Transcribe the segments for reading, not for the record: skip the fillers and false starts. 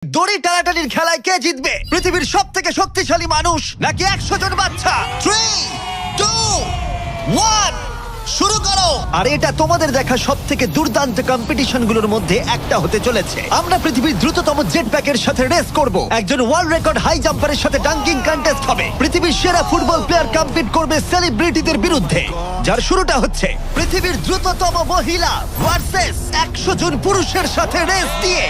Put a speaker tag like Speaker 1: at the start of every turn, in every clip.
Speaker 1: দড়ি টানাটানির খেলায় কে জিতবে? পৃথিবীর সব থেকে শক্তিশালী মানুষ নাকি 100 জন বাচ্চা? 3, 2, 1 শুরু করো। আর এটা তোমাদের দেখা সব থেকে দুর্দান্ত কম্পিটিশন গুলোর মধ্যে একটা হতে চলেছে। আমরা পৃথিবীর দ্রুততম জেট প্যাকের সাথে রেস করব। একজন ওয়ার্ল্ড রেকর্ড হাই জাম্পারের সাথে ডাঙ্কিং কন্টেস্ট হবে। পৃথিবীর সেরা ফুটবল প্লেয়ার কম্পিট করবে সেলিব্রিটিদের বিরুদ্ধে। যার শুরুটা হচ্ছে পৃথিবীর দ্রুততম মহিলা ভার্সেস 100 জন পুরুষের সাথে রেস দিয়ে।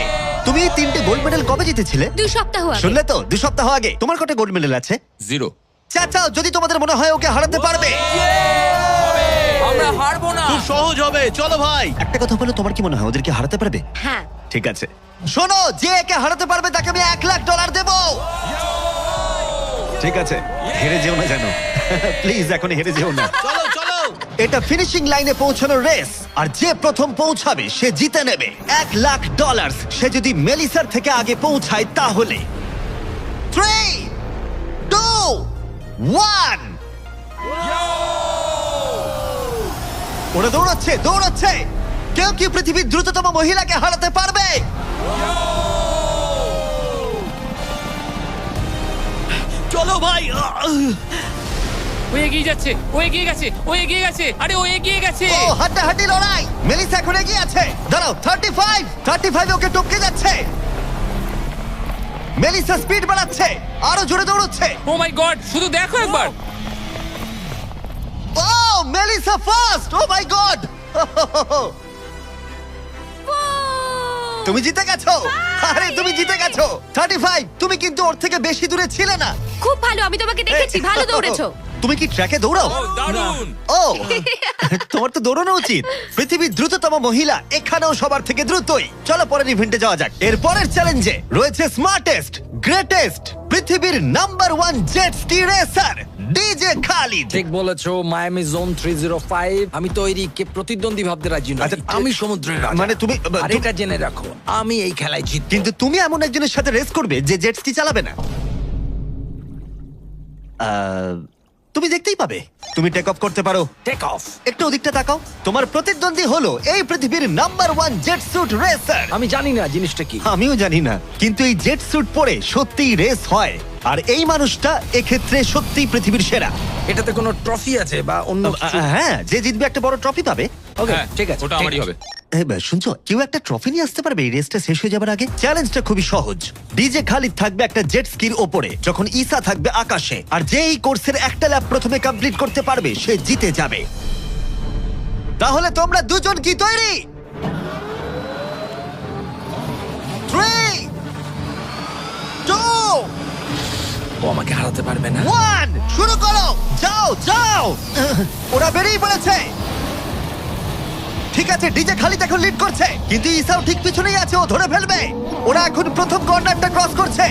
Speaker 1: তুমি 3টে গোল্ড মেডেল কবে জিতেছিলে?
Speaker 2: 2 সপ্তাহ আগে।
Speaker 1: শুনলে তো, 2 সপ্তাহ আগে। তোমার কটা গোল্ড মেডেল আছে?
Speaker 3: 0।
Speaker 1: চাচাও, যদি তোমাদের মনে হয় ওকে হারাতে পারবে।
Speaker 3: আমরা হারবো না।
Speaker 4: খুব সহজ হবে, চলো ভাই।
Speaker 1: একটা কথা বলো, তোমার কি মনে হয় ওদেরকে হারাতে পারবে?
Speaker 2: হ্যাঁ।
Speaker 1: ঠিক আছে, শোনো, যে একে হারাতে পারবে তাকে আমি $1,00,000 দেবো। ঠিক আছে, হেরে যেও না জানো। প্লিজ এখন হেরে যেও না।
Speaker 4: চলো চলো।
Speaker 1: এটা ফিনিশিং লাইনে পৌঁছানোর রেস, আর যে প্রথম পৌঁছাবে সে জিতে নেবে $1,00,000। সে যদি মেলিসার থেকে আগে পৌঁছায় তাহলে 3, 2, 1 ওরা দৌড়াচ্ছে দৌড়াচ্ছে। কেউ কি পৃথিবীর দ্রুততম মহিলাকে হারাতে পারবে?
Speaker 4: চলো ভাই।
Speaker 3: ও এগিয়ে যাচ্ছে, ও এগিয়ে গেছে, ও এগিয়ে গেছে। আরে ও এগিয়ে গেছে।
Speaker 1: ও হাড্ডাহাড্ডি লড়াই। মেলিসা এখন এগিয়ে আছে। দাঁড়াও, 35 ওকে টপকে যাচ্ছে। মেলিসা স্পিড বাড়াচ্ছে, আরো জোরে দৌড়চ্ছে।
Speaker 3: ও মাই গড, শুধু দেখো একবার।
Speaker 1: Oh Melissa first. O my god, তুমি জিতে গেছো। আরে তুমি জিতে গেছো। 35, তুমি কিন্তু ওর থেকে বেশি দূরে ছিলে না।
Speaker 2: খুব ভালো, আমি তোমাকে দেখেছি, ভালো দৌড়েছো।
Speaker 1: তুমি কি ট্র্যাকে দৌড়াও?
Speaker 3: ও দারুণ।
Speaker 1: ও, তোমার তো দৌড়ানো উচিত। পৃথিবীর দ্রুততম মহিলা এখানেও সবার থেকে দ্রুতই। চলো পরের ইভেন্টে যাওয়া যাক। এর পরের চ্যালেঞ্জে রয়েছে স্মার্টেস্ট, গ্রেটেস্ট, পৃথিবীর number 1 jet ski racer DJ Khalid.
Speaker 5: ঠিক বলেছো, মায়ামি জোন 305। আমি তৈরি, কে প্রতিদ্বন্দ্বী ভাবতে রাজি নয়।
Speaker 1: আচ্ছা,
Speaker 5: আমি সমুদ্রের রাজা।
Speaker 1: মানে তুমি
Speaker 5: আর এটা জেনে রাখো, আমি এই খেলায় জিতবো।
Speaker 1: কিন্তু তুমি এমন একজনের সাথে রেস করবে যে জেট স্কি চালাবে না। তুমি দেখতেই পাবে। তুমি টেক অফ করতে পারো।
Speaker 5: Take off.
Speaker 1: একটু ওদিকটা তাকাও। তোমার প্রতিদ্বন্দ্বী হলো এই পৃথিবীর নাম্বার 1 জেট স্যুট রেসার।
Speaker 5: আমি জানি না জিনিসটা কি।
Speaker 1: আমিও জানি না, কিন্তু এই জেট স্যুট পরে সত্যিই রেস হয়। আর এই মানুষটা এক্ষেত্রে সত্যিই পৃথিবীর সেরা।
Speaker 5: এটাতে কোনো ট্রফি আছে বা অন্য কিছু?
Speaker 1: হ্যাঁ, যে জিতবে একটা বড় ট্রফি পাবে।
Speaker 5: ওকে,
Speaker 3: হ্যাঁ,
Speaker 5: ঠিক আছে,
Speaker 3: ওটা
Speaker 5: ঠিক
Speaker 3: আমারই
Speaker 5: আছে।
Speaker 3: হবে।
Speaker 1: শুনছো, কেউ একটা ট্রফি নিয়ে আসতে পারবে এই রেসটা শেষ হয়ে যাবার আগে? চ্যালেঞ্জটা খুবই সহজ। ডিজে খালিদ থাকবে একটা জেট স্কির ওপরে, যখন ঈসা থাকবে আকাশে। আর যে এই কোর্সের একটা ল্যাপ প্রথমে কমপ্লিট করতে পারবে সে জিতে যাবে। তাহলে তোমরা দুজন কি তৈরি? 3, 2,
Speaker 5: ও আমাকে হারাতে পারবে না।
Speaker 1: 1 শুরু করো। যাও যাও। ওরা বেরিয়ে পড়েছে। ঠিক আছে, ডিজে খালিদ এখন লিড করছে, কিন্তু ইসাও ঠিক পিছনেই আছে। ও ধরে ফেলবে। ওরা এখন প্রথম কর্নারটা ক্রস করছে।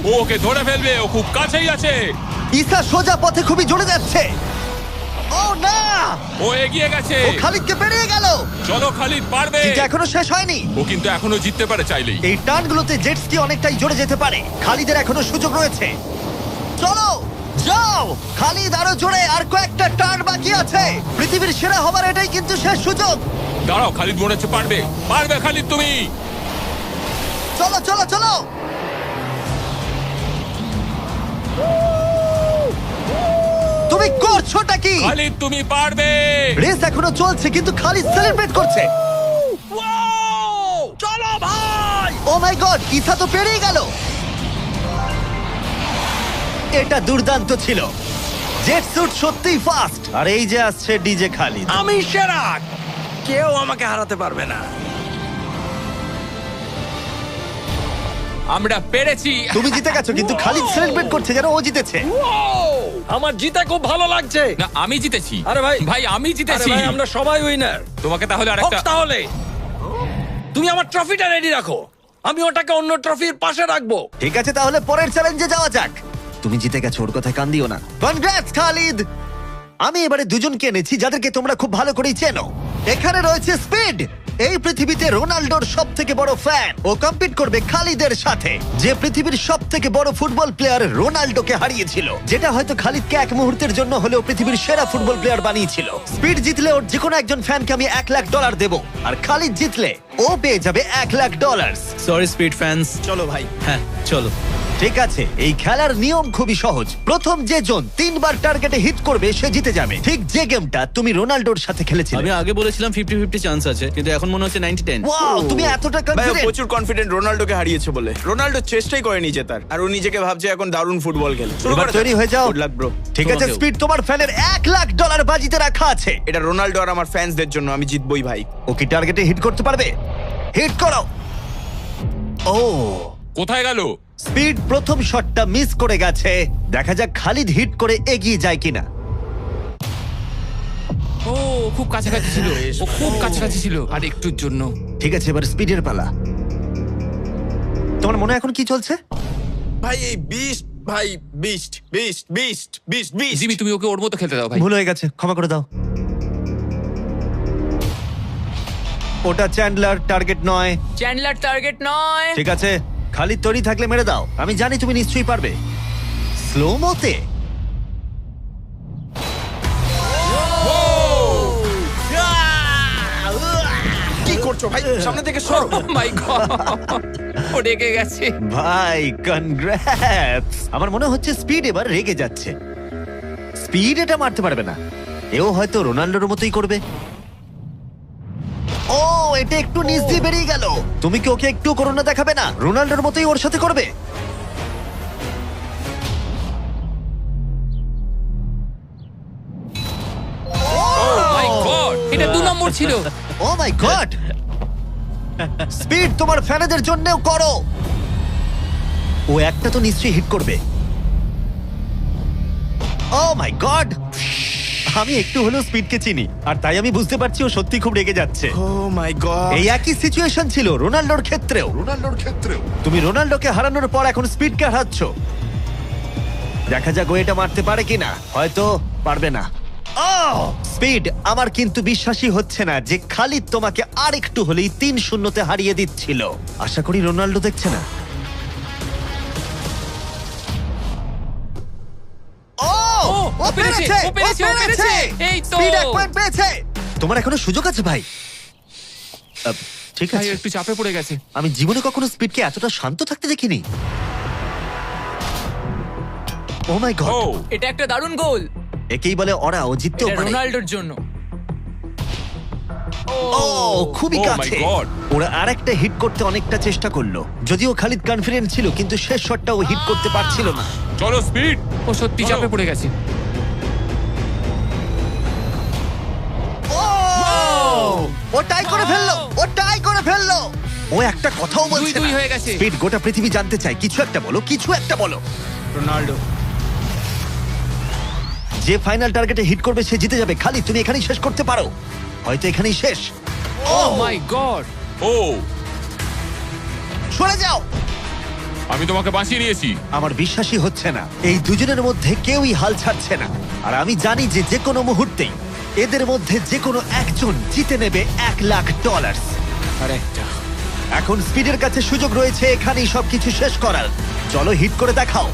Speaker 3: ও ওকে ধরে ফেলবে, ও খুব কাছেই আছে।
Speaker 1: ইসা সোজা পথে খুবই জোরে যাচ্ছে। ও না,
Speaker 3: ও এগিয়ে গেছে।
Speaker 1: ও খালিদকে পেরিয়ে গেল।
Speaker 3: চলো খালিদ, পারবে।
Speaker 1: কিন্তু এখনো শেষ হয়নি।
Speaker 3: ও কিন্তু এখনো জিততে পারে চাইলেই।
Speaker 1: এই টার্নগুলোতে জেট স্কি অনেকটাই জোরে যেতে পারে। খালিদের এখনো সুযোগ রয়েছে। চলো যাও খালিদ, আরো জোরে। আর কয়েকটা টার্ন বাকি আছে। পৃথিবীর সেরা হবার এটাই কিন্তু শেষ সুযোগ।
Speaker 3: দাঁড়াও, খালিদ মনে হচ্ছে পারবে। পারবে খালিদ তুমি।
Speaker 1: চলো চলো চলো। তুমি করছোটা কি?
Speaker 3: খালিদ তুমি পারবে।
Speaker 1: রেস এখনো চলছে, কিন্তু খালিদ সেলিব্রেট করছে।
Speaker 5: চলো ভাই।
Speaker 1: ও মাই গড, ইসা তো পেরিয়ে গেল। এটা দুর্দান্ত ছিল। জেট স্যুট সত্যিই ফাস্ট। আর এই যে আসছে ডিজে খালিদ।
Speaker 5: আমি সেরা, কেউ আমাকে হারাতে পারবে না।
Speaker 3: আমরা পেরেছি।
Speaker 1: তুমি জিতে গেছো, কিন্তু খালিদ সেলিব্রেট করছে যেন ও জিতেছে।
Speaker 5: আমার জিতে খুব ভালো লাগছে।
Speaker 3: না, আমি জিতেছি।
Speaker 5: আরে ভাই,
Speaker 3: ভাই আমি
Speaker 5: আরে
Speaker 3: জিতেছি।
Speaker 5: ভাই, আমরা সবাই উইনার।
Speaker 3: তোমাকে তাহলে আরেকটা।
Speaker 5: তাহলে তুমি আমার ট্রফিটা রেডি রাখো, আমি ওটাকে অন্য ট্রফির পাশে রাখবো।
Speaker 1: ঠিক আছে, তাহলে পরের চ্যালেঞ্জে যাওয়া যাক। তুমি জিতে গেছো, ওর কথায় কান দিও না। কনগ্রাটস খালিদ। আমি এবারে দুজনকে এনেছি যাদেরকে তোমরা খুব ভালো করেই চেনো। এখানে রয়েছে স্পিড, এই পৃথিবীতে রোনাল্ডোর সব থেকে বড় ফ্যান ও কম্পিট করবে খালিদের সাথে, যে পৃথিবীর সব থেকে বড় ফুটবল প্লেয়ার রোনাল্ডোকে হারিয়েছিল, যেটা হয়তো খালিদকে এক মুহূর্তের জন্য হলেও পৃথিবীর সেরা ফুটবল প্লেয়ার বানিয়েছিল। স্পিড জিতলে ওর যে কোনো একজন ফ্যানকে আমি $1,00,000 দেবো, আর খালিদ জিতলে ও পেয়ে যাবে $1,00,000।
Speaker 4: সরি স্পিড ফ্যান্স, চলো ভাই। হ্যাঁ চলো।
Speaker 1: ঠিক আছে, এই খেলার নিয়ম খুবই সহজ। প্রথম যে জন 3 বার টার্গেটে হিট করবে সে জিতে যাবে, ঠিক যে গেমটা তুমি রোনাল্ডোর সাথে খেলেছিলে।
Speaker 4: আমি আগে বলেছিলাম 50-50 চান্স আছে, কিন্তু এখন মনে হচ্ছে 90-10।
Speaker 1: ওয়াও, তুমি এতটা
Speaker 6: ভাই ও
Speaker 1: কনফিডেন্ট।
Speaker 6: প্রচুর কনফিডেন্ট রোনাল্ডোকে হারিয়েছে বলে। রোনাল্ডো চেষ্টাই করেনি জেতার, আর ও নিজেকে ভাবছে এখন দারুণ ফুটবল খেলে। শুরু
Speaker 1: এবার
Speaker 6: করে
Speaker 1: তৈরি হয়ে যাও।
Speaker 6: Good luck bro.
Speaker 1: ঠিক আছে
Speaker 4: তোমাকেও।
Speaker 1: স্পিড, তোমার ফ্যানের $1,00,000 বাজিতে রাখা আছে।
Speaker 6: এটা রোনাল্ডো আর আমার ফ্যান্সদের জন্য, আমি জিতবই ভাই।
Speaker 1: ও কি টার্গেটে হিট করতে পারবে? হিট করো। ও,
Speaker 5: কোথায় গেল?
Speaker 1: স্পিড প্রথম শটটা মিস করে গেছে। দেখা যাক খালিদ হিট করে এগিয়ে যায় কিনা।
Speaker 3: ও খুব কাছাকাছি ছিল, ও খুব কাছাকাছি ছিল, আর একটুর জন্য।
Speaker 1: ঠিক আছে, এবার স্পিডের পালা। তোমার মনে এখন কি চলছে?
Speaker 6: ভাই এই বিস্ট, ভাই beast beast beast beast beast.
Speaker 3: Jimmy, তুমি ওকে ওর মতো খেলতে দাও ভাই।
Speaker 1: ভুল হয়ে গেছে, ক্ষমা করে দাও। ওটা চ্যান্ডলার, টার্গেট নয়।
Speaker 3: চ্যান্ডলার টার্গেট নয়।
Speaker 1: ঠিক আছে, খালিদ তৈরি থাকলে মেরে দাও। আমি জানি তুমি নিশ্চয়ই পারবে। স্লো মোতে।
Speaker 6: কি করছো ভাই? সামনে থেকে সরো।
Speaker 3: মাই গড, ও রেগে গেছে।
Speaker 1: ভাই কনগ্রাটস। আমার মনে হচ্ছে স্পিড এবার রেগে যাচ্ছে। স্পিড এটা মারতে পারবে না, এও হয়তো রোনাল্ডোর মতোই করবে। ও, এটা একটু নিচ দিয়ে বেরিয়ে গেল। তুমি কি ওকে একটু করোনা দেখাবে না? রোনাল্ডোর মতোই ওর সাথে করবে।
Speaker 3: মাই গড, এটা 2 নম্বর ছিল।
Speaker 1: ও মাই গড। স্পিড তোমার ফ্যানেদের জন্যও করো। ও একটা তো নিশ্চয়ই হিট করবে। ও মাই গড। আমি একটু হলেও স্পিডকে চিনি, আর তাই আমি বুঝতে পারছি ও সত্যি খুব রেগে যাচ্ছে।
Speaker 6: ও মাই গড।
Speaker 1: এই একই সিচুয়েশন ছিল রোনাল্ডোর ক্ষেত্রেও। তুমি রোনাল্ডোকে হারানোর পর এখন স্পিডকে হারাচ্ছ। দেখা যাক ও এটা মারতে পারে কিনা। হয়তো পারবে না। স্পিড, আমার কিন্তু বিশ্বাসই হচ্ছে না যে খালিদ তোমাকে আর একটু হলেই 3-0-তে হারিয়ে দিচ্ছিল। আশা করি রোনাল্ডো দেখছে না। ও পেরেছে,
Speaker 3: ও পেরেছে, ও পেরেছে। এই তো।
Speaker 1: স্পিড 1 পয়েন্ট পেয়েছে। তোমার এখনো সুযোগ আছে ভাই। ঠিক
Speaker 3: ভাই
Speaker 1: আছে,
Speaker 3: একটু চাপে পড়ে গেছে।
Speaker 1: আমি জীবনে কখনো স্পিডকে এতটা শান্ত থাকতে দেখিনি। ও মাই গড,
Speaker 7: এটা একটা দারুণ গোল।
Speaker 1: একেই বলে ওরা ও জিততেও
Speaker 7: এটা
Speaker 1: পারে।
Speaker 7: রোনাল্ডোর জন্য।
Speaker 1: ও খুবই
Speaker 5: Oh my
Speaker 1: কাছে।
Speaker 5: God!
Speaker 1: ওরা আরেকটা হিট করতে অনেকটা চেষ্টা করলো, যদিও খালিদ কনফিডেন্ট ছিল, কিন্তু শেষ শটটা ও হিট করতে পারছিল না।
Speaker 5: চলো স্পিড।
Speaker 3: ও সত্যি চাপে পড়ে গেছে।
Speaker 1: ও টাই করে ফেললো, ও টাই করে ফেললো। ও একটা কথাও বলছে
Speaker 3: 2-2
Speaker 1: না।
Speaker 3: হয়ে গেছে।
Speaker 1: স্পিড, গোটা পৃথিবী জানতে চায়, কিছু একটা বলো, কিছু একটা বলো।
Speaker 6: রোনাল্ডো।
Speaker 1: যে ফাইনাল টার্গেটে হিট করবে সে জিতে যাবে। খালিদ, তুমি এখানেই শেষ করতে পারো, হয়তো এখানেই শেষ।
Speaker 3: ও মাই গড।
Speaker 5: ও,
Speaker 1: সরে যাও।
Speaker 5: আমি তোমাকে বাঁচিয়ে নিয়েছি।
Speaker 1: আমার বিশ্বাসই হচ্ছে না, এই দুজনের মধ্যে কেউই হাল ছাড়ছে না। আর আমি জানি যে যে কোনো মুহূর্তেই এদের মধ্যে যে কোনো একজন জিতে নেবে $1,00,000।
Speaker 6: আরেকটা।
Speaker 1: এখন স্পিডের কাছে সুযোগ রয়েছে এখানেই সবকিছু শেষ করার। চলো হিট করে দেখাও।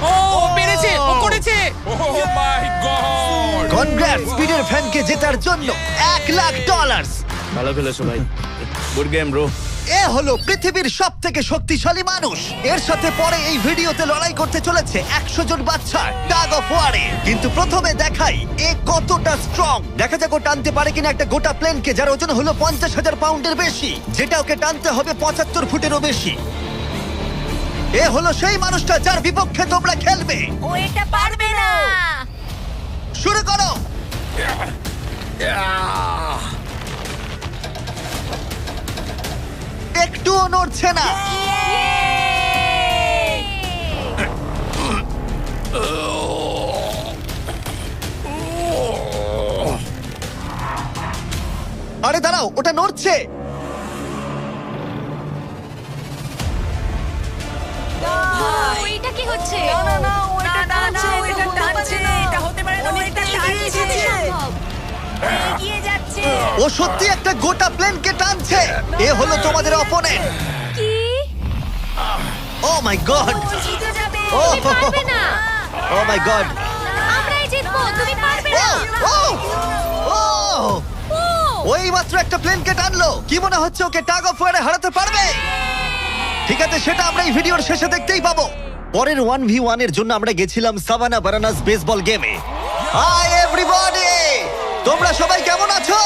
Speaker 3: ও পেরেছে, ও করেছে।
Speaker 5: ও মাই গড।
Speaker 1: কনগ্রাটস স্পিডের ফ্যানকে জেতার জন্য $1,00,000।
Speaker 6: ভালো খেলেছো ভাই। Good game bro.
Speaker 1: এ হলো পৃথিবীর সব থেকে শক্তিশালী মানুষ। এর সাথে পরে এই ভিডিওতে লড়াই করতে চলেছে 100 জন বাচ্চা টাগ অফ ওয়ারে। কিন্তু প্রথমে দেখাই এ কতটা স্ট্রং। দেখা যাক ও টানতে পারে কিনা একটা গোটা প্লেনকে, যার ওজন হলো 50,000 পাউন্ডের বেশি, যেটা ওকে টানতে হবে 75 ফুটেরও বেশি। এ হলো সেই মানুষটা যার বিপক্ষে তোমরা খেলবে।
Speaker 2: ও এটা পারবে না।
Speaker 1: শুরু করো। একটুও নড়ছে না। আরে দাঁড়াও, ওটা নড়ছে।
Speaker 2: ও, এটা কি হচ্ছে? টানছে এগিয়ে যাচ্ছে
Speaker 1: ও সত্যি একটা গোটা প্লেনকে টানছে। এ হলো তোমাদের অপোনেন্ট।
Speaker 2: কি
Speaker 1: ও মাই গড,
Speaker 2: ও জিতে যাবে
Speaker 1: ও
Speaker 2: তুমি পারবে না
Speaker 1: ও মাই গড,
Speaker 2: আমরাই জিতবো তুমি পারবে না
Speaker 1: ও ও
Speaker 2: ও
Speaker 1: ওই মাত্র একটা প্লেনকে টানলো। কি মনে হচ্ছে ওকে টাগ অফ ওয়ারে হারাতে পারবে? ঠিক আছে, সেটা আমরা এই ভিডিওর শেষে দেখতেই পাবো। পরের 1v1 এর জন্য আমরা গেছিলাম সাভানা বারানাস বেসবল গেমে। হাই এভরিবডি, তোমরা সবাই কেমন আছো?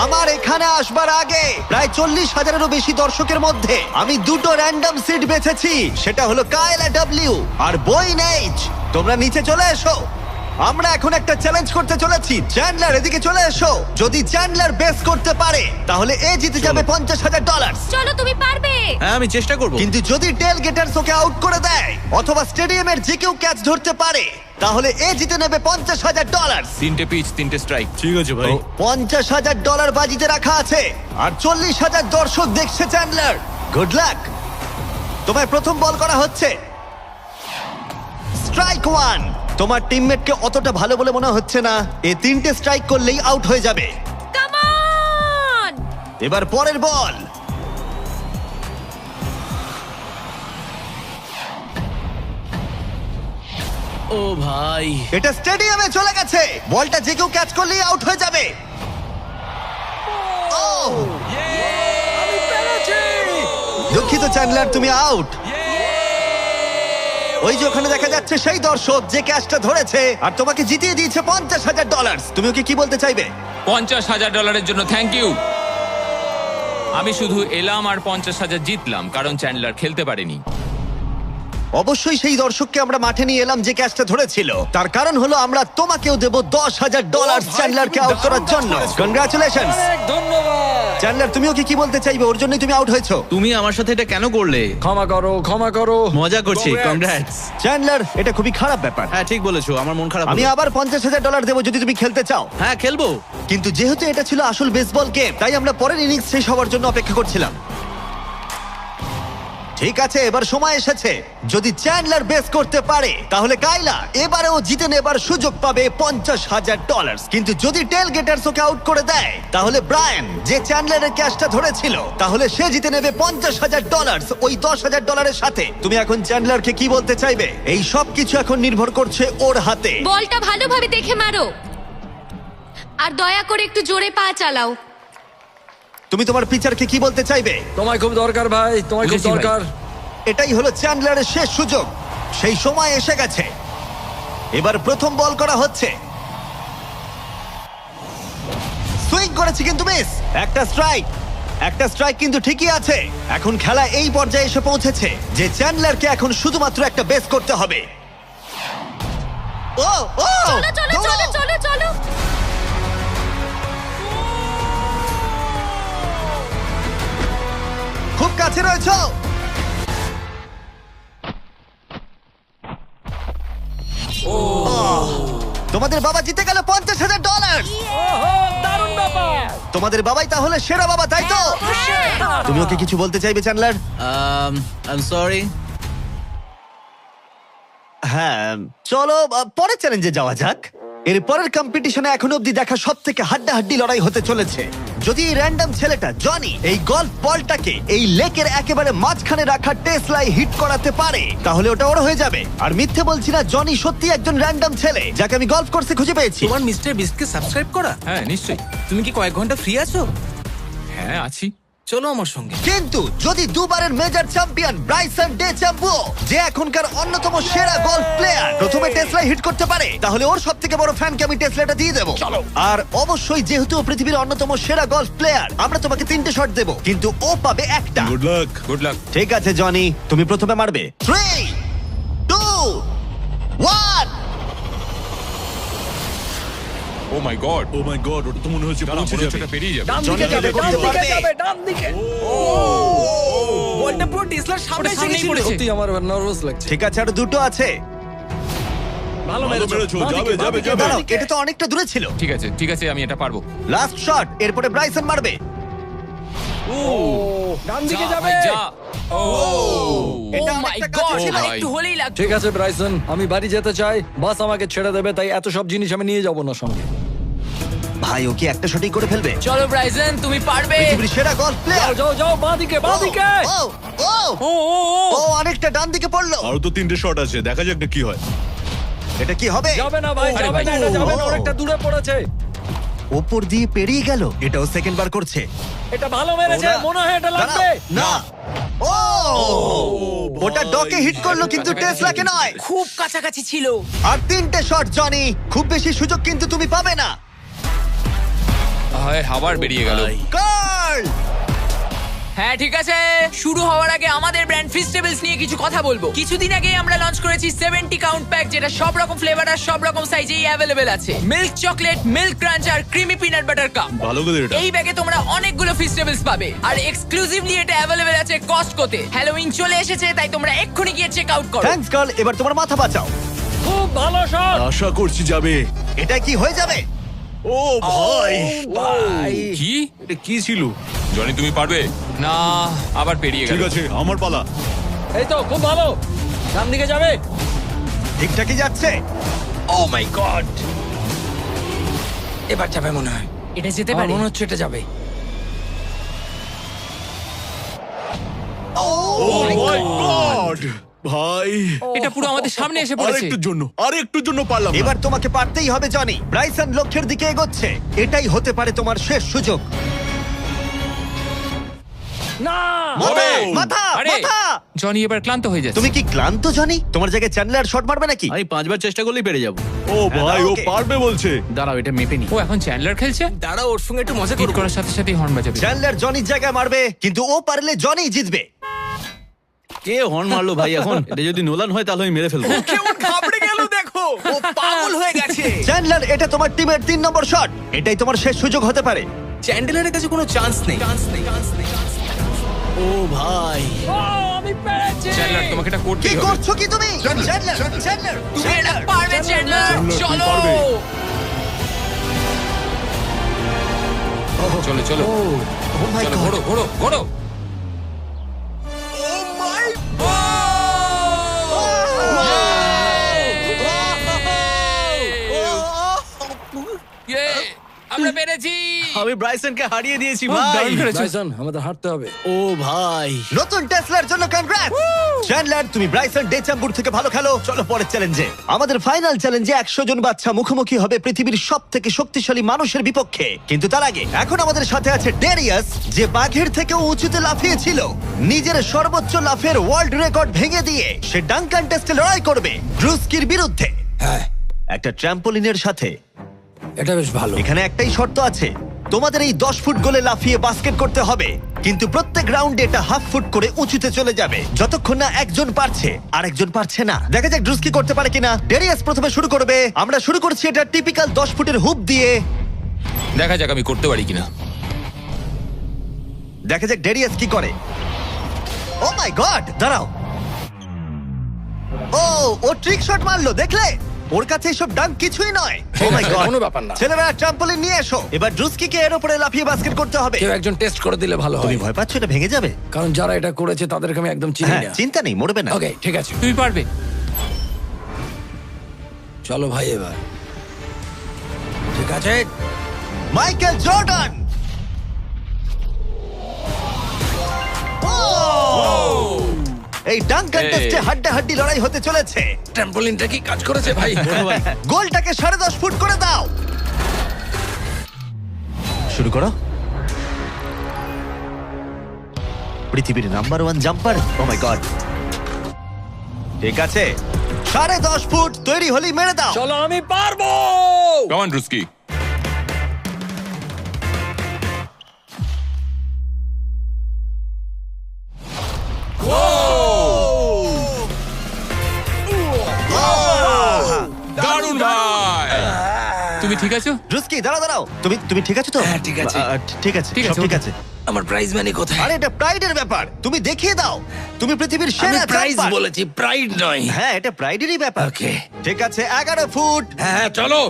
Speaker 1: আমার এখানে আসবার আগে প্রায় 40,000-এরও বেশি দর্শকের মধ্যে আমি দুটো র্যান্ডম সিট বেছেছি। সেটা হলো কায়লা ডব্লিউ আর বয়েন এইচ। তোমরা নিচে চলে এসো, আমরা এখন একটা চ্যালেঞ্জ করতে চলেছি। চ্যান্ডলার এদিকে চলে এসো। যদি চ্যান্ডলার বেস করতে পারে তাহলে এ জিতে যাবে $50,000।
Speaker 2: চলো তুমি পারবে
Speaker 4: হ্যাঁ আমি চেষ্টা করব।
Speaker 1: কিন্তু যদি টেল গেটার্স ওকে আউট করে দেয় অথবা স্টেডিয়ামের যে কেউ ক্যাচ ধরতে পারে তাহলে এ জিতে নেবে $50,000।
Speaker 3: 3টে পিচ 3টে স্ট্রাইক।
Speaker 4: ঠিক আছে ভাই।
Speaker 1: $50,000 বাজিতে রাখা আছে আর 40,000 দর্শক দেখছে। Chandler, good luck. তোমায় প্রথম বল করা হচ্ছে। স্ট্রাইক 1। তোমার টিমমেটকে অতটা ভালো বলে মনে হচ্ছে না। এ 3টে স্ট্রাইক করলেই আউট হয়ে যাবে।
Speaker 2: কাম অন
Speaker 1: এবার পরের বল।
Speaker 4: ও ভাই,
Speaker 1: এটা স্টেডিয়ামে চলে গেছে। বলটা যে কেউ ক্যাচ করলেই আউট হয়ে যাবে। ও দুঃখিত চ্যান্ডলার, তুমি আউট। ওই যে ওখানে দেখা যাচ্ছে সেই দর্শক যে ক্যাচটা ধরেছে আর তোমাকে জিতিয়ে দিয়েছে $50,000। তুমি ওকে কি বলতে চাইবে?
Speaker 3: $50,000 জন্য থ্যাংক ইউ। আমি শুধু এলাম আর 50,000 জিতলাম কারণ চ্যান্ডলার খেলতে পারেনি।
Speaker 1: অবশ্যই সেই দর্শককে আমরা মাঠে নিয়ে এলাম যে ক্যাচটা ধরেছিল। তার কারণ হলো আমরা তোমাকেও দেব $10,000 চ্যান্ডলারকে আউট করার জন্য। কনগ্রাচুলেশনস।
Speaker 5: ধন্যবাদ।
Speaker 1: চ্যান্ডলার, তুমি ওকে কি বলতে চাইবে? ওর জন্যই তুমি আউট হয়েছো।
Speaker 4: তুমি আমার সাথে এটা কেন করলে?
Speaker 5: ক্ষমা করো, ক্ষমা করো।
Speaker 4: মজা করছি।
Speaker 5: Congrats.
Speaker 4: কংগ্রাটস।
Speaker 1: চ্যান্ডলার, এটা খুবই খারাপ ব্যাপার।
Speaker 4: হ্যাঁ ঠিক বলেছো, আমার মন খারাপ
Speaker 1: আমি
Speaker 4: হলো।
Speaker 1: আবার $50,000 দেবো যদি তুমি খেলতে চাও।
Speaker 4: হ্যাঁ খেলবো।
Speaker 1: কিন্তু যেহেতু এটা ছিল আসল বেসবল গেম তাই আমরা পরের ইনিংস শেষ হওয়ার জন্য অপেক্ষা করছিলাম। ঠিক আছে, এবার সময় এসেছে। যদি চ্যান্ডলার বেস করতে পারে তাহলে কাইলা এবারেও জিতে নেবার সুযোগ পাবে $50,000। কিন্তু যদি টেল গেটার্স ওকে আউট করে দেয় তাহলে ব্রায়ান, যে চ্যান্ডলারের ক্যাচটা ধরেছিল, তাহলে সে জিতে নেবে $50,000 ওই $10,000-এর সাথে। তুমি এখন চ্যান্ডলারকে কি বলতে চাইবে? এই সব কিছু এখন নির্ভর করছে ওর হাতে।
Speaker 2: বলটা ভালোভাবে দেখে মারো আর দয়া করে একটু জোরে পা চালাও।
Speaker 1: তুমি তোমার পিচারকে কি বলতে চাইবে?
Speaker 5: তোমায় খুব দরকার ভাই, তোমায় খুব
Speaker 3: বুঝেছি ভাই।
Speaker 5: দরকার।
Speaker 1: এটাই হলো চ্যান্ডলারের শেষ সুযোগ। সেই সময় এসে গেছে। এবার প্রথম বল করা হচ্ছে। সুইং করেছে কিন্তু মিস। একটা স্ট্রাইক কিন্তু ঠিকই আছে। এখন খেলা এই পর্যায়ে এসে পৌঁছেছে যে চ্যান্ডলারকে এখন শুধুমাত্র একটা বেস করতে হবে। ও ও
Speaker 2: চলো চলো চলো চলো চলো
Speaker 1: খুব কাছে রয়েছো। তোমাদের বাবা জিতে গেল $50,000।
Speaker 5: দারুণ ব্যাপার।
Speaker 1: তোমাদের বাবাই তাহলে সেরা বাবা, তাই তো? তুমি ওকে কিছু বলতে চাইবে চ্যান্ডলার?
Speaker 4: I am sorry.
Speaker 1: হ্যাঁ, চলো পরের চ্যালেঞ্জে যাওয়া যাক। এর পরের কম্পিটিশনে এখনো অব্দি দেখা সবথেকে হাড্ডাহাড্ডি লড়াই হতে চলেছে। যদি এই র্যান্ডম ছেলেটা জনি এই গলফ বলটাকে এই লেকের একেবারে মাঝখানে রাখা টেসলায় হিট করাতে পারে তাহলে ওটা ওর হয়ে যাবে। আর মিথ্যে বলছি না, জনি সত্যি একজন র্যান্ডম ছেলে যাকে আমি গলফ কোর্সে খুঁজে পেয়েছি।
Speaker 4: তোমার মিস্টার বিস্টকে সাবস্ক্রাইব করা?
Speaker 3: হ্যাঁ নিশ্চয়ই।
Speaker 4: তুমি কি কয়েক ঘন্টা ফ্রি আছো?
Speaker 3: হ্যাঁ আছি।
Speaker 4: চলো আমার সঙ্গে।
Speaker 1: কিন্তু যদি দুবারের major champion Bryson DeChambeau, যে এখনকার অন্যতম সেরা গলফ প্লেয়ার, প্রথমে টেসলা হিট করতে পারে তাহলে ওর সবথেকে বড় ফ্যানকে আমি টেসলাটা দিয়ে দেবো। আর অবশ্যই যেহেতু ও পৃথিবীর অন্যতম সেরা গলফ প্লেয়ার, আমরা তোমাকে 3টে শট দেবো কিন্তু ও পাবে একটা।
Speaker 4: Good luck.
Speaker 3: Good luck.
Speaker 1: ঠিক আছে জনি, তুমি প্রথমে মারবে। 3, 2, 1।
Speaker 3: ও my god.
Speaker 4: O my god, ওটা তো মনে হচ্ছে পৌঁছে যাবে।
Speaker 3: পেরিয়ে যাবে।
Speaker 5: ডান
Speaker 1: জনি
Speaker 5: দিকে যাবে,
Speaker 1: এটা
Speaker 5: ডান
Speaker 1: করতে
Speaker 5: দিকে
Speaker 1: পারবে।
Speaker 5: যাবে, ডান দিকে।
Speaker 4: বলটা পুরো টেসলার সামনে
Speaker 3: ওটা সামনেই পড়েছে।
Speaker 5: সত্যি আমার নার্ভাস লাগছে।
Speaker 1: ঠিক আছে, আর দুটো আছে।
Speaker 5: ভালো মেরেছো,
Speaker 4: যাবে, যাবে, যাবে।
Speaker 1: দাঁড়াও, এটা তো অনেকটা দূরে ছিল।
Speaker 3: ঠিক আছে আমি এটা পারবো।
Speaker 1: লাস্ট শট, এরপরে ব্রাইসন মারবে।
Speaker 5: ডান দিকে
Speaker 3: যা
Speaker 5: যাবে।
Speaker 3: ভাই, যা।
Speaker 1: এটা
Speaker 7: Oh my
Speaker 1: অনেকটা
Speaker 7: God,
Speaker 1: কাছে ছিল।
Speaker 3: ভাই।
Speaker 7: একটু হলেই লাগতো।
Speaker 5: ঠিক আছে ব্রাইসন, আমি বাড়ি যেতে চাই, বাস আমাকে ছেড়ে দেবে, তাই এত সব জিনিস আমি নিয়ে যাব না সঙ্গে।
Speaker 1: ভাই ও কি একটা শটই করে ফেলবে?
Speaker 7: চলো ব্রাইসন, তুমি পারবে।
Speaker 1: পৃথিবীর সেরা গলফ
Speaker 5: যাও
Speaker 1: প্লেয়ার।
Speaker 5: যাও যাও, বাঁদিকে বাঁদিকে।
Speaker 1: ও অনেকটা ডান দিকে পড়লো।
Speaker 4: আরো তো 3টে শট আছে, দেখা যাক না কি হয়।
Speaker 1: এটা কি হবে?
Speaker 5: যাবে না ভাই,
Speaker 3: আরে
Speaker 5: যাবে
Speaker 3: ভাই।
Speaker 5: না, এটা যাবে না, অনেকটা দূরে পড়েছে।
Speaker 1: ওপর দিয়ে পেরিয়ে গেল। এটাও সেকেন্ড বার করছে।
Speaker 5: এটা ভালো মেরেছে,
Speaker 1: ওরা-
Speaker 5: মনে হয় এটা লাগবে।
Speaker 1: দাঁড়াও, না। ও ওটা ডকে হিট করলো কিন্তু টেসলাকে নয়।
Speaker 7: খুব কাছাকাছি ছিল।
Speaker 1: আর 3টে শট জনি, খুব বেশি সুযোগ কিন্তু তুমি পাবে না।
Speaker 3: হায়, আবার বেরিয়ে গেল।
Speaker 1: কার্ল
Speaker 7: হ্যাঁ ঠিক আছে, শুরু হওয়ার আগে আমাদের ব্র্যান্ড ফিস্টেবলস নিয়ে কিছু কথা বলবো। কিছুদিন আগে আমরা লঞ্চ করেছি 70 কাউন্ট প্যাক, যেটা সব রকম ফ্লেভার আর সব রকম সাইজেই অ্যাভেলেবেল আছে। মিল্ক চকলেট, মিল্ক ক্রাঞ্চ আর ক্রিমি পিনাট বাটার কাপ।
Speaker 4: ভালো করে এটা।
Speaker 7: এই ব্যাগে তোমরা অনেকগুলো ফিস্টেবলস পাবে আর এক্সক্লুসিভলি এটা অ্যাভেলেবেল আছে কস্টকোতে। হ্যালোউইন চলে এসেছে, তাই তোমরা এক্ষুনি গিয়ে চেক আউট করো।
Speaker 1: থ্যাঙ্কস কার্ল, এবার তোমার মাথা বাঁচাও।
Speaker 5: খুব ভালো শট।
Speaker 4: আশা করছি যাবে।
Speaker 1: এটা কি হয়ে যাবে?
Speaker 4: ও ভাই,
Speaker 5: ভাই
Speaker 3: কি?
Speaker 4: এটা কি ছিল?
Speaker 3: জনি তুমি পারবে না, আবার পেরিয়ে গেল।
Speaker 4: ঠিক আছে, আমার পালা।
Speaker 5: এই তো খুব ভালো, ডান দিকে যাবে।
Speaker 1: ঠিকঠাকই যাচ্ছে।
Speaker 5: ও মাই গড, এবার যাবে মনে হয়।
Speaker 7: এটা যেতে
Speaker 5: আমার
Speaker 7: পারে।
Speaker 5: মনে হচ্ছে এটা যাবে।
Speaker 1: ও
Speaker 4: মাই গড ভাই,
Speaker 3: এটা পুরো আমাদের সামনে এসে পড়েছে।
Speaker 4: আরেকটুর জন্য পারলাম না।
Speaker 1: এবার তোমাকে পারতেই হবে জনি। ব্রাইসন লক্ষ্যের দিকে এগোচ্ছে। এটাই হতে পারে তোমার শেষ সুযোগ।
Speaker 5: না,
Speaker 1: মাথা
Speaker 4: ও!
Speaker 1: মাথা
Speaker 3: আরে
Speaker 1: মাথা।
Speaker 3: জনি এবার ক্লান্ত হয়ে যাচ্ছে।
Speaker 1: তুমি কি ক্লান্ত জনি? তোমার জায়গায় চ্যান্ডলার শট মারবে নাকি?
Speaker 6: আমি 5বার চেষ্টা করলেই পেরে যাবো।
Speaker 4: ও ভাই, ও
Speaker 1: ওকে।
Speaker 4: পারবে বলছে।
Speaker 6: দাঁড়াও, এটা মেপে নি।
Speaker 3: ও এখন চ্যান্ডলার খেলছে।
Speaker 6: দাঁড়াও, ওর সঙ্গে একটু মজা
Speaker 3: হিট করার সাথে সাথেই হর্ন বাজাবে।
Speaker 1: চ্যান্ডলার জনির জায়গায় মারবে, কিন্তু ও পারলে জনি জিতবে।
Speaker 6: কে হর্ন মারলো ভাই এখন? এটা যদি নোলান হয় তাহলে আমি মেরে ফেলবো।
Speaker 7: কেমন ঘাবড়ে গেল দেখো, ও পাগল হয়ে গেছে।
Speaker 1: চ্যান্ডলার, এটা তোমার টিমের 3 নম্বর শট। এটাই তোমার শেষ সুযোগ হতে পারে।
Speaker 6: চ্যান্ডেলারের কাছে কোনো চান্স নেই। ও ভাই,
Speaker 5: ও, আমি পেরেছি।
Speaker 3: চ্যান্ডলার তোমাকে এটা
Speaker 1: কি
Speaker 3: করতেই হবে।
Speaker 1: করছো কি তুমি? চ্যান্ডলার চ্যান্ডলার
Speaker 7: তুমি এটা পারবে চ্যান্ডলার,
Speaker 4: তুমি
Speaker 7: চলো।
Speaker 4: পারবে।
Speaker 3: চলো চলো
Speaker 1: ও মাই
Speaker 3: চলো,
Speaker 1: গড।
Speaker 3: ঘোড়ো ঘোড়ো ঘোড়ো। Yay! আমরা পেরেছি।
Speaker 6: আমি ব্রাইসনকে হারিয়ে দিয়েছি
Speaker 3: খুব
Speaker 6: ভাই।
Speaker 3: দারুণ করেছো।
Speaker 5: ব্রাইসন, আমাদের হাঁটতে হবে।
Speaker 6: ও ভাই,
Speaker 1: নতুন টেসলার জন্য কনগ্রাটস। চ্যান্ডলার, তুমি ব্রাইসন ডেচাম্বুর থেকে ভালো খেলো। চলো পরের চ্যালেঞ্জে। আমাদের ফাইনাল চ্যালেঞ্জে 100 জন বাচ্চা মুখোমুখি হবে পৃথিবীর সবথেকে শক্তিশালী মানুষের বিপক্ষে। কিন্তু তার আগে এখন আমাদের সাথে আছে ডেরিয়াস, যে বাঘের থেকেও উঁচুতে লাফিয়েছিল। নিজের সর্বোচ্চ লাফের ওয়ার্ল্ড রেকর্ড ভেঙে দিয়ে সে ডাঙ্কান টেস্টে লড়াই করবে ড্রুস্কির বিরুদ্ধে।
Speaker 5: হ্যাঁ,
Speaker 1: একটা ট্র্যাম্পোলিনের সাথে।
Speaker 5: এটা বেশ ভালো।
Speaker 1: এখানে একটাই শর্ত আছে, তোমাদের এই 10 ফুট গোলে লাফিয়ে বাস্কেট করতে হবে, কিন্তু প্রত্যেক রাউন্ডে এটা হাফ ফুট করে উঁচুতে চলে যাবে, যতক্ষণ না একজন পারছে আর একজন পারছে না। দেখা যাক ড্রুস্কি করতে পারে কিনা। ডেরিয়াস প্রথমে শুরু করবে। আমরা শুরু করছি এটা টিপিক্যাল 10 ফুটের হুপ দিয়ে।
Speaker 3: দেখা যাক আমি করতে পারি কিনা।
Speaker 1: দেখা যাক ডেরিয়াস কি করে। ও মাই গড, দাঁড়াও। ও ট্রিক শট মারলো, দেখলে? ওর কাছে এসব ডাঙ্ক কিছুই নয়। ও মাই গড,
Speaker 5: কোনো ব্যাপার না।
Speaker 1: ছেলেরা ট্রাম্পলিন নিয়ে এসো। এবার ড্রুস্কিকে এর উপরে লাফিয়ে বাস্কেট করতে হবে।
Speaker 5: কেউ একজন টেস্ট করে দিলে ভালো
Speaker 1: তুমি
Speaker 5: হয়,
Speaker 1: ভয় পাচ্ছ এটা ভেঙে যাবে?
Speaker 5: কারণ যারা এটা করেছে তাদেরকে আমি একদম চিনি
Speaker 1: হ্যাঁ,
Speaker 5: না।
Speaker 1: চিন্তা নেই, মরবে না।
Speaker 5: ওকে, ঠিক আছে,
Speaker 3: তুমি পারবে।
Speaker 5: চলো ভাই এবার। ঠিক আছে,
Speaker 1: মাইকেল জর্ডান। এই ডাঙ্ক কন্টেস্টে হাড্ডাহাড্ডি লড়াই হতে চলেছে।
Speaker 5: ট্র্যাম্পোলিনটা কি কাজ করেছে ভাই?
Speaker 1: গোলটাকে 10.5 ফুট করে দাও। শুরু করো। পৃথিবীর number 1 jumper. O my god, ঠিক আছে, 10.5 ফুট তৈরি হলেই মেরে দাও।
Speaker 5: চলো, আমি পারবো।
Speaker 3: Come on Druski. দারুণ ভাই। তুমি ঠিক আছো?
Speaker 1: রুস্কি, দাঁড়াও দাঁড়াও, তুমি ঠিক আছো তো?
Speaker 5: হ্যাঁ, ঠিক আছে।
Speaker 1: ঠিক আছে,
Speaker 3: ঠিক
Speaker 1: সব
Speaker 3: আছে,
Speaker 1: ঠিক
Speaker 3: ওকে।
Speaker 1: আছে।
Speaker 5: আমার প্রাইজ মানি কোথায়?
Speaker 1: আরে এটা প্রাইডের ব্যাপার, তুমি দেখিয়ে দাও। তুমি পৃথিবীর
Speaker 5: আমি
Speaker 1: সেরা
Speaker 5: প্রাইজ
Speaker 1: জাম্পার।
Speaker 5: বলেছি, প্রাইড নয়।
Speaker 1: হ্যাঁ, এটা প্রাইডেরই ব্যাপার।
Speaker 5: ওকে।
Speaker 1: ঠিক আছে, 11 ফুট।
Speaker 5: হ্যাঁ, চলো।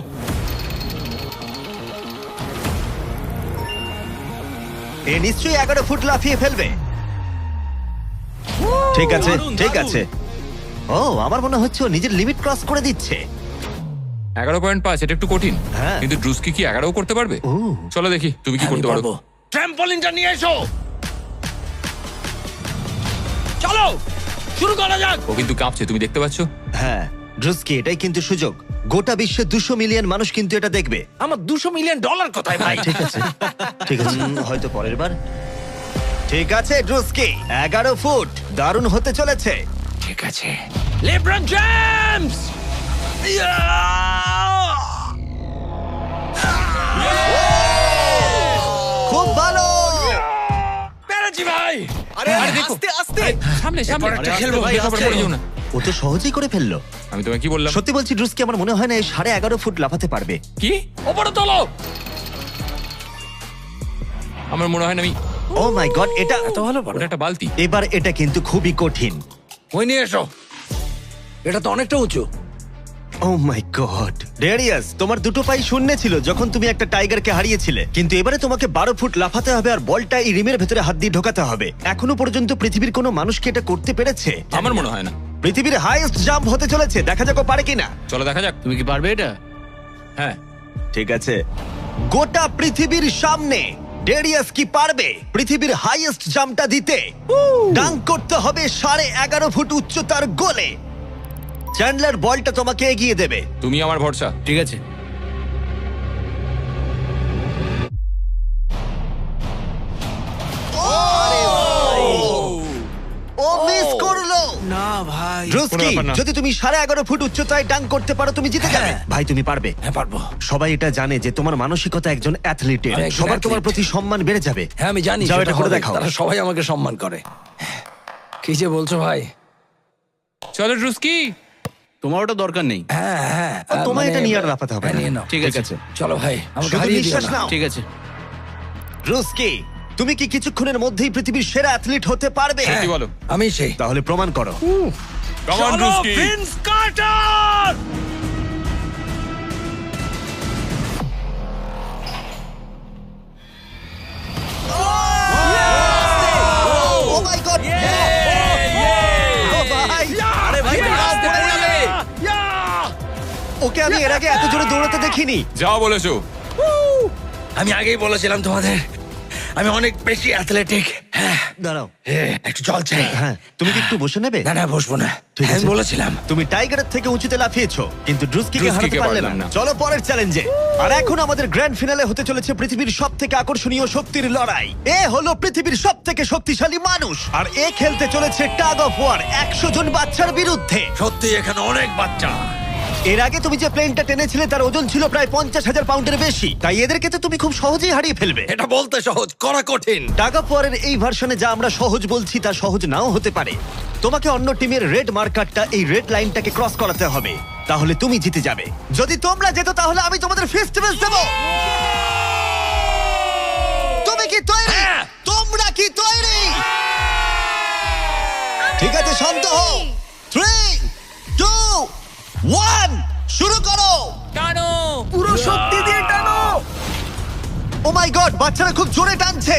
Speaker 1: এ নিশ্চয়ই 11 ফুট লাফিয়ে ফেলবে। ঠিক আছে, ঠিক আছে। ও, আমার মনে হচ্ছে ও নিজের লিমিট ক্রস করে দিচ্ছে।
Speaker 3: 11.5, এটা একটু কঠিন।
Speaker 1: হ্যাঁ।
Speaker 3: কিন্তু ড্রুস্কি কি 11 করতে পারবে?
Speaker 1: ও।
Speaker 3: চলো দেখি তুমি কি করতে পারো।
Speaker 5: ট্র্যাম্পলিনটা নিয়ে এসো। চলো শুরু করা যাক।
Speaker 3: ও কিন্তু কাঁপছে, তুমি দেখতে পাচ্ছ?
Speaker 1: হ্যাঁ ড্রুস্কি, এটাই কিন্তু সুযোগ। গোটা বিশ্বে 200 মিলিয়ন মানুষ কিন্তু এটা দেখবে।
Speaker 5: আমার $200 মিলিয়ন কোথায় ভাই?
Speaker 1: ঠিক আছে, ঠিক আছে, হয়তো পরের বার। ঠিক আছে ড্রুস্কি, 11 ফুট, দারুণ হতে চলেছে।
Speaker 5: ঠিক আছে, লেব্রন জেমস।
Speaker 1: খুব ভালো।
Speaker 5: পেরেছি ভাই।
Speaker 6: আরে
Speaker 3: আরে দেখো।
Speaker 6: আস্তে আস্তে।
Speaker 3: সামনে সামনে
Speaker 5: এরপর একটা খেলবো ভাই,
Speaker 3: দেখো,
Speaker 5: আস্তে।
Speaker 3: পড়ে যেও না।
Speaker 1: ও তো সহজেই করে ফেললো।
Speaker 3: আমি তোমায় কি বললাম?
Speaker 1: সত্যি বলছি ড্রুস্কি, আমার মনে হয় না এই 11.5 ফুট লাফাতে পারবে।
Speaker 3: কি?
Speaker 5: ওপরে তোলো।
Speaker 3: আমার মনে হয় না আমি।
Speaker 1: ও মাই গড, এটা
Speaker 5: এত ভালো পারো।
Speaker 3: ওটা একটা বালতি।
Speaker 1: এবার এটা কিন্তু খুবই কঠিন।
Speaker 5: ওই নিয়ে এসো। এটা তো অনেকটা উঁচু।
Speaker 1: ও মাই গড, ডেরিয়াস, তোমার দুটো পাই শূন্যে ছিল যখন তুমি একটা টাইগারকে হারিয়েছিলে, কিন্তু এবারে তোমাকে 12 ফুট লাফাতে হবে আর বলটা এই রিমের ভেতরে হাত দিয়ে ঢোকাতে হবে। এখনো পর্যন্ত পৃথিবীর কোনো মানুষ কি এটা করতে পেরেছে?
Speaker 3: আমার মনে হয় না।
Speaker 1: পৃথিবীর হাইয়েস্ট জাম্প হতে চলেছে, দেখা যাক ও পারে কিনা।
Speaker 3: চলো দেখা যাক।
Speaker 5: তুমি কি পারবে এটা?
Speaker 3: হ্যাঁ।
Speaker 1: ঠিক আছে, গোটা পৃথিবীর সামনে ডেরিয়াস কি পারবে পৃথিবীর হাইয়েস্ট জাম্পটা দিতে? ডাঙ্ক করতে হবে 11.5 ফুট উচ্চতার গোলে। চ্যান্ডলার, বলটা তোমাকে এগিয়ে দেবে।
Speaker 3: তুমি আমার ভরসা।
Speaker 5: ঠিক আছে।
Speaker 1: ও মিস করলো।
Speaker 6: না ভাই।
Speaker 1: ড্রুস্কি,
Speaker 3: কোনো ব্যাপার না।
Speaker 1: যদি তুমি 11.5 ফুট উচ্চতায় ডাঙ্ক করতে পারো তুমি জিতে যাবে। ভাই তুমি পারবে।
Speaker 5: হ্যাঁ পারবো।
Speaker 1: সবাই এটা জানে যে তোমার মানসিকতা একজন অ্যাথলিটের।
Speaker 5: আমি একজন
Speaker 1: সবার তোমার
Speaker 5: athlete।
Speaker 1: প্রতি সম্মান বেড়ে যাবে।
Speaker 5: হ্যাঁ আমি জানি।
Speaker 1: যাও,
Speaker 5: সেটা
Speaker 1: এটা করে
Speaker 5: হবে।
Speaker 1: দেখাও।
Speaker 5: তারা সবাই আমাকে সম্মান করে। কি যে বলছো ভাই?
Speaker 3: চলো ড্রুস্কি।
Speaker 4: তোমার ওটা দরকার নেই।
Speaker 5: হ্যাঁ হ্যাঁ।
Speaker 1: তোমায় এটা নিয়ে আর লাফাতে হবে
Speaker 5: হ্যাঁ,
Speaker 1: না।
Speaker 5: নিয়ে নাও।
Speaker 4: ঠিক আছে।
Speaker 5: চলো ভাই, আমাকে
Speaker 1: শুধু
Speaker 5: হারিয়ে দিও
Speaker 1: নিঃশ্বাস
Speaker 5: না।
Speaker 1: নাও।
Speaker 4: ঠিক আছে।
Speaker 1: ড্রুস্কি, তুমি কি কিছুক্ষণের মধ্যেই পৃথিবীর সেরা অ্যাথলিট হতে পারবে?
Speaker 3: কি বলো?
Speaker 5: আমি সেই।
Speaker 1: তাহলে প্রমাণ করো।
Speaker 3: কাম অন
Speaker 5: চলো
Speaker 3: Druski.
Speaker 5: Vince Carter.
Speaker 1: Oh my God, ভাই,
Speaker 5: আরে ভাই তুমি আসতে পড়লে।
Speaker 1: ওকে আমি এর আগে এত জোরে দৌড়াতে দেখিনি।
Speaker 3: যাও বলেছো।
Speaker 5: আমি আগেই বলেছিলাম তোমাদের, আমি অনেক বেশি অ্যাথলেটিক। হ্যাঁ,
Speaker 1: দাঁড়াও।
Speaker 5: একটু জল চাই।
Speaker 1: হ্যাঁ, তুমি কি একটু বসে নেবে?
Speaker 5: না না বসবো না।
Speaker 1: ঠিক
Speaker 5: আমি
Speaker 1: আছে।
Speaker 5: বলেছিলাম।
Speaker 1: তুমি টাইগারের থেকে উঁচুতে লাফিয়েছো, কিন্তু ড্রুস্কিকে হারাতে
Speaker 3: ড্রুস্কিকে
Speaker 1: পারলে
Speaker 3: পারলাম
Speaker 1: না।
Speaker 3: না।
Speaker 1: চলো পরের চ্যালেঞ্জে। আর এখন আমাদের গ্র্যান্ড ফিনালে হতে চলেছে পৃথিবীর সবথেকে আকর্ষণীয় শক্তির লড়াই। এ হলো পৃথিবীর সবথেকে শক্তিশালী মানুষ, আর এ খেলতে চলেছে টাগ অফ ওয়ার 100 জন বাচ্চার বিরুদ্ধে।
Speaker 5: সত্যি এখানে অনেক বাচ্চা।
Speaker 1: এর আগে তুমি যে প্লেনটা টেনেছিলে তার ওজন ছিল প্রায় 50,000 পাউন্ডের বেশি, তাই এদেরকে তো তুমি খুব সহজেই হারিয়ে ফেলবে।
Speaker 5: এটা বলতে সহজ, করা কঠিন।
Speaker 1: টাগ অফ ওয়ারের এই ভার্সনে যা আমরা সহজ বলছি তা সহজ নাও হতে পারে। তোমাকে অন্য টিমের রেড মার্কারটা এই রেড লাইনটাকে ক্রস করাতে হবে, তাহলে তুমি জিতে যাবে। যদি তোমরা যেত তাহলে আমি তোমাদের ফেস্টিভ্যাল দেব। তুমি কি তৈরি?
Speaker 5: হ্যাঁ।
Speaker 1: তোমরা কি তৈরি? ঠিক আছে, শান্ত হও। 3, 2, 1, শুরু করো।
Speaker 3: টানো।
Speaker 5: পুরো শক্তি দিয়ে টানো।
Speaker 1: ও মাই গড, বাচ্চারা খুব জোরে টানছে।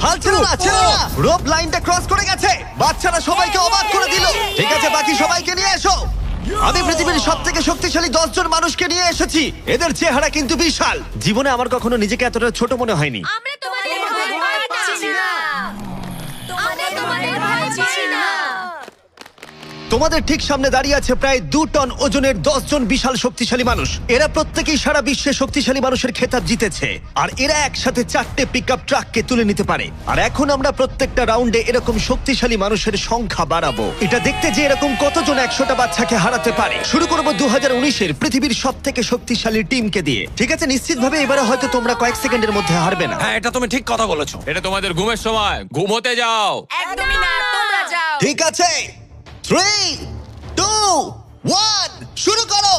Speaker 1: হাল ছেড়ো না, ছেড়ো না। রোপ লাইনটা ক্রস করে গেছে। বাচ্চারা সবাইকে অবাক করে দিল। ঠিক আছে, বাকি সবাইকে নিয়ে এসো। আমি পৃথিবীর সবথেকে শক্তিশালী 10 জন মানুষকে নিয়ে এসেছি। এদের চেহারা কিন্তু বিশাল। জীবনে আমার কখনো নিজেকে এতটা ছোট মনে হয়নি।
Speaker 2: আমরা তোমাদের ভয় পাচ্ছি না। আমরা তোমাদের ভয় পাচ্ছি না।
Speaker 1: তোমাদের ঠিক সামনে দাঁড়িয়ে আছে প্রায় 2 টন ওজনের 10 জন বিশাল শক্তিশালী মানুষ। এরা প্রত্যেকেই সারা বিশ্বে শক্তিশালী মানুষের খেতাব জিতেছে, আর এরা একসাথে 4টে পিকআপ ট্রাককে তুলে নিতে পারে। আর এখন আমরা প্রত্যেকটা রাউন্ডে এরকম শক্তিশালী মানুষের সংখ্যা বাড়াবো, এটা দেখতে যে এরকম কতজন 100টা বাচ্চাকে হারাতে পারে। শুরু করবো 2019-এর পৃথিবীর সবথেকে শক্তিশালী টিমকে দিয়ে। ঠিক আছে, নিশ্চিতভাবে এবারে হয়তো তোমরা কয়েক সেকেন্ডের মধ্যে হারবে না।
Speaker 5: হ্যাঁ এটা তুমি ঠিক কথা বলেছো।
Speaker 3: এটা তোমাদের ঘুমের সময়, ঘুমোতে যাও।
Speaker 2: একদমই না, তোমরা যাও।
Speaker 1: ঠিক আছে, 3, 2, 1, শুরু করো।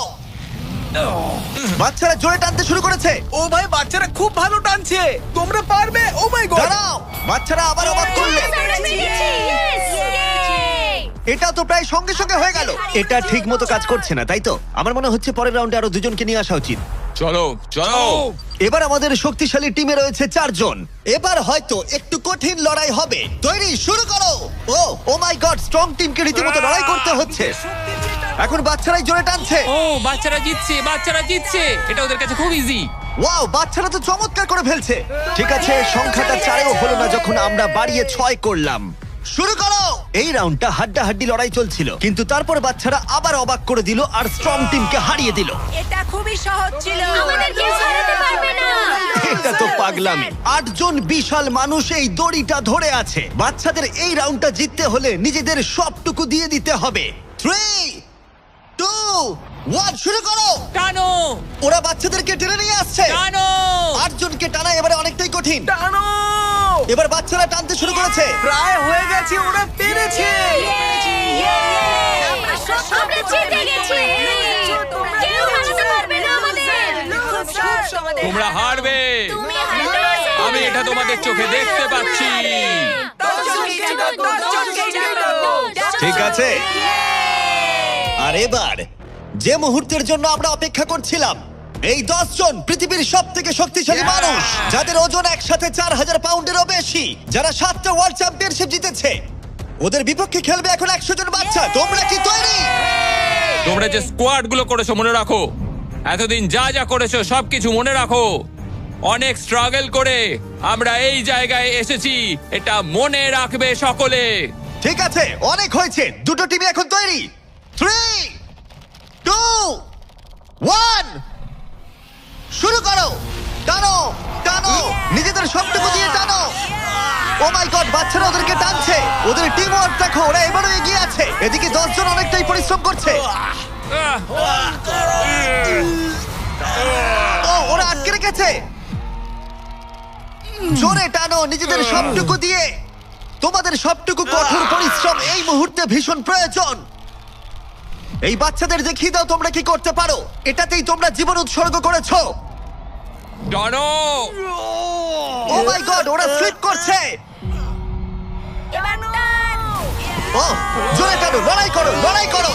Speaker 1: বাচ্চারা জোরে টানতে শুরু করেছে।
Speaker 6: ও ভাই বাচ্চারা খুব ভালো টানছে। তোমরা পারবে। ও মাই গড।
Speaker 1: দাঁড়াও, বাচ্চারা আবার অবাক করলে।
Speaker 2: আমরা পেরেছি। Yes! Yay!
Speaker 1: এটা তো প্রায় সঙ্গে সঙ্গে হয়ে গেল। এটা ঠিক মতো কাজ করছে না, তাই তো? আমার মনে হচ্ছে পরের রাউন্ডে আরো 2জনকে নিয়ে আসা উচিত।
Speaker 3: চলো চলো
Speaker 1: এবার আমাদের শক্তিশালী টিমে রয়েছে 4 জন। এবার হয়তো একটু কঠিন লড়াই হবে। তৈরি, শুরু করো। ও মাই গড, স্ট্রং টিমকে রীতিমতো লড়াই করতে হচ্ছে। এখন বাচ্চারাই জোরে টানছে।
Speaker 3: ও বাচ্চারা জিতছে এটা ওদের কাছে খুব ইজি।
Speaker 1: ওয়াও, বাচ্চারা তো চমৎকার করে ফেলছে। ঠিক আছে, সংখ্যাটা 4-এও হলো না যখন আমরা বাড়িয়ে 6 করলাম। শুরু করো। এই রাউন্ডটা হাড্ডাহাড্ডি লড়াই চলছিল, কিন্তু তারপর বাচ্চারা আবার অবাক করে দিল আর স্ট্রং টিমকে হারিয়ে দিল।
Speaker 2: এটা খুবই সহজ ছিল। আমাদের কেউ হারাতে পারবে না।
Speaker 1: এটা তো পাগলামি। 8 জন বিশাল মানুষ এই দড়িটা ধরে আছে। বাচ্চাদের এই রাউন্ডটা জিততে হলে নিজেদের সবটুকু দিয়ে দিতে হবে। 3, 2, 1, শুরু করো।
Speaker 3: টানো
Speaker 1: ওরা বাচ্চাদেরকে টেনে নিয়ে আসছে।
Speaker 3: টানো
Speaker 1: 8 জনকে টানা এবারে অনেকটাই কঠিন। এবার বাচ্চারা টানতে শুরু করেছে।
Speaker 6: প্রায় হয়ে গেছে, ওরা পেরেছে।
Speaker 2: আমরা জিতে গেছি। কেউ হারাতে পারবে না আমাদের।
Speaker 3: তোমরা হারবে,
Speaker 2: তুমি হারবে।
Speaker 3: আমি এটা তোমাদের চোখে দেখতে পাচ্ছি।
Speaker 1: ঠিক আছে, আর এবার যে মুহূর্তের জন্য আমরা অপেক্ষা করছিলাম, এই 10 জন পৃথিবীর সবথেকে শক্তিশালী মানুষ, যাদের ওজন একসাথে 4000 পাউন্ডেরও বেশি, যারা 7টা ওয়ার্ল্ড চ্যাম্পিয়নশিপ জিতেছে, ওদের বিপক্ষে খেলবে এখন 100 জন বাচ্চা। তোমরা কি তৈরি?
Speaker 3: তোমরা যে স্কোয়াড গুলো করেছো মনে রাখো, এতদিন যা যা করেছো সবকিছু মনে রাখো। অনেক স্ট্রাগল করে আমরা এই জায়গায় এসেছি, এটা মনে রাখবে সকলে।
Speaker 1: ঠিক আছে, অনেক হয়েছে। দুটো টিমই এখন তৈরি। 3, 2, 1, শুরু করো। টানো টানো, নিজেদের সবটুকু দিয়ে টানো। ও মাই গড, বাচ্চারা ওদেরকে টানছে। ওদের টিম ওয়ার্ক দেখো, ওরা এবারও এগিয়ে আছে। এদিকে 10 জন অনেকটাই পরিশ্রম করছে। ওরা আটকে রেখেছে। জোরে টানো নিজেদের সবটুকু দিয়ে। তোমাদের সবটুকু কঠোর পরিশ্রম এই মুহূর্তে ভীষণ প্রয়োজন। এই বাচ্চাদের দেখিয়ে দাও তোমরা কি করতে পারো। এটাতেই তোমরা জীবন উৎসর্গ করেছো।
Speaker 3: টানো
Speaker 1: ও মাই গড, ওরা স্লিপ করছে। ও, জোরে টানো, লড়াই করো, লড়াই করো।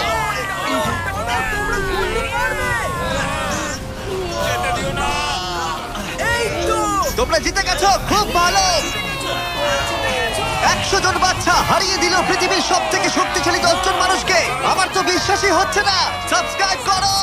Speaker 1: তোমরা জিতে গেছো, খুব ভালো। 100 জন বাচ্চা হারিয়ে দিল পৃথিবীর সবথেকে শক্তিশালী 10 জন মানুষকে। আমার তো বিশ্বাসই হচ্ছে না। সাবস্ক্রাইব করো।